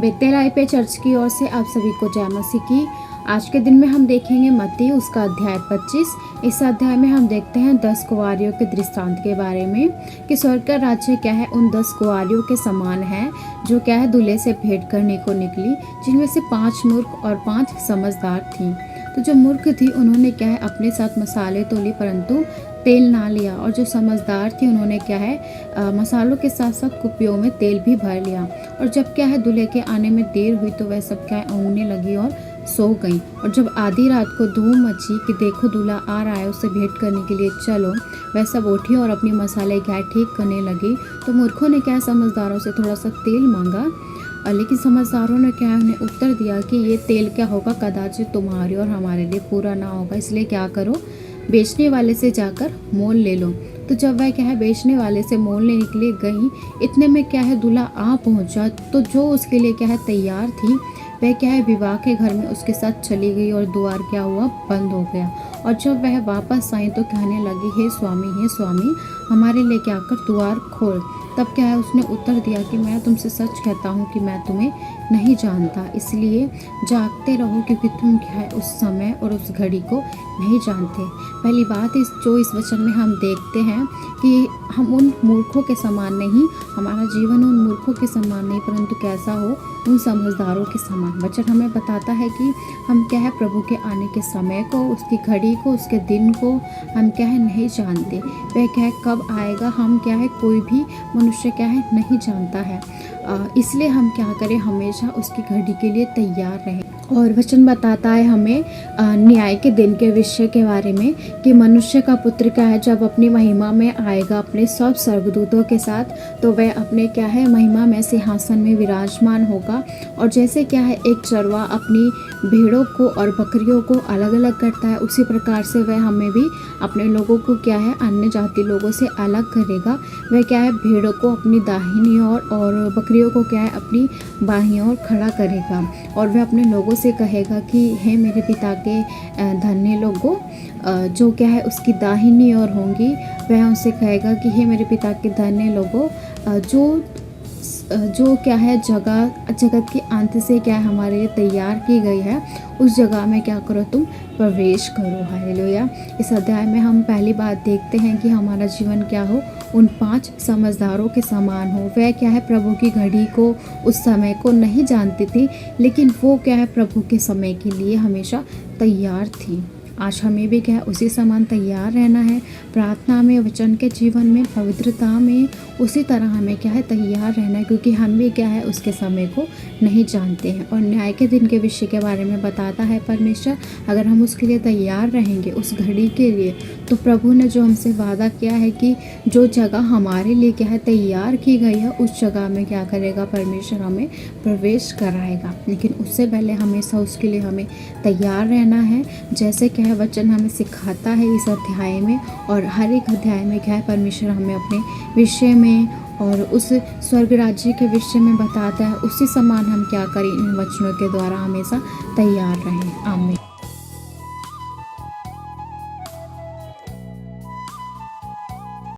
Bethel IPA church की ओर से आप सभी को जय मसीह की। आज के दिन में हम देखेंगे मत्ती उसका अध्याय 25। इस अध्याय में हम देखते हैं 10 कुंवारियों के दृष्टांत के बारे में कि स्वर्ग का राज्य क्या है उन 10 कुंवारियों के समान है जो क्या है दूल्हे से भेंट करने को निकली, जिनमें से 5 मूर्ख और 5 समझदार थीं। तो जो मूर्ख थी उन्होंने क्या है अपने साथ मसाले तो ली परंतु तेल ना लिया, और जो समझदार थी उन्होंने क्या है मसालों के साथ साथ कुपियों में तेल भी भर लिया। और जब क्या है दूल्हे के आने में देर हुई तो वह सब क्या है ऊँघने लगी और सो गई। और जब आधी रात को धूम मची कि देखो दूल्हा आ रहा है, उससे भेंट करने के लिए चलो, वह सब उठी और अपनी मसाले क्या है ठीक करने लगी। तो मूर्खों ने क्या है समझदारों से थोड़ा सा तेल मांगा, लेकिन समझदारों ने क्या है उन्हें उत्तर दिया कि ये तेल क्या होगा, कदाचित तुम्हारे और हमारे लिए पूरा ना होगा, इसलिए क्या करो, बेचने वाले से जाकर मोल ले लो। तो जब वह क्या है बेचने वाले से मोल लेने के लिए गई, इतने में क्या है दूल्हा आ पहुंचा। तो जो उसके लिए क्या है तैयार थी वह क्या है विवाह के घर में उसके साथ चली गई और द्वार क्या हुआ, बंद हो गया। और जब वह वापस आई तो कहने लगी, हे स्वामी, हमारे लिए क्या कर द्वार खोल। तब क्या है उसने उत्तर दिया कि मैं तुमसे सच कहता हूँ कि मैं तुम्हें नहीं जानता, इसलिए जागते रहो क्योंकि तुम क्या है उस समय और उस घड़ी को नहीं जानते। पहली बात जो इस वचन में हम देखते हैं कि हम उन मूर्खों के समान नहीं, हमारा जीवन उन मूर्खों के समान नहीं परंतु कैसा हो, उन समझदारों के समान। वचन हमें बताता है कि हम क्या है प्रभु के आने के समय को, उसकी घड़ी को, उसके दिन को हम क्या है नहीं जानते। वह क्या है कब आएगा हम क्या है कोई भी मनुष्य क्या है नहीं जानता है, इसलिए हम क्या करें, हमेशा उसकी घड़ी के लिए तैयार रहें। और वचन बताता है हमें न्याय के दिन के विषय के बारे में कि मनुष्य का पुत्र क्या है जब अपनी महिमा में आएगा अपने सब स्वर्गदूतों के साथ, तो वह अपने क्या है महिमा में सिंहासन में विराजमान होगा। और जैसे क्या है एक चरवा अपनी भेड़ों को और बकरियों को अलग अलग करता है, उसी प्रकार से वह हमें भी अपने लोगों को क्या है अन्य जाति लोगों से अलग करेगा। वह क्या है भेड़ों को अपनी दाहिनी ओर और बकरियों को क्या है अपनी बाईं ओर खड़ा करेगा। और वह अपने लोगों से कहेगा कि हे मेरे पिता के धन्य लोगों, जो क्या है उसकी दाहिनी ओर होंगी, वह उनसे कहेगा कि हे मेरे पिता के धन्य लोगों, जो क्या है जगत के अंत से क्या है हमारे लिए तैयार की गई है, उस जगह में क्या करो, तुम प्रवेश करो। हालेलुया। इस अध्याय में हम पहली बात देखते हैं कि हमारा जीवन क्या हो, उन 5 समझदारों के समान हो। वह क्या है प्रभु की घड़ी को, उस समय को नहीं जानती थी, लेकिन वो क्या है प्रभु के समय के लिए हमेशा तैयार थी। आज हमें भी क्या है उसी समान तैयार रहना है, प्रार्थना में, वचन के जीवन में, पवित्रता में, उसी तरह हमें क्या है तैयार रहना है, क्योंकि हम भी क्या है उसके समय को नहीं जानते हैं। और न्याय के दिन के विषय के बारे में बताता है परमेश्वर, अगर हम उसके लिए तैयार रहेंगे उस घड़ी के लिए, तो प्रभु ने जो हमसे वादा किया है कि जो जगह हमारे लिए क्या है तैयार की गई है, उस जगह में क्या करेगा परमेश्वर, हमें प्रवेश कराएगा। लेकिन उससे पहले हमेशा उसके लिए हमें तैयार रहना है, जैसे क्या है वचन हमें सिखाता है इस अध्याय में। और हर एक अध्याय में क्या है परमेश्वर हमें अपने विषय में और उस स्वर्ग राज्य के विषय में बताता है, उसी समान हम क्या करें, इन वचनों के द्वारा हमेशा तैयार रहें। आमीन।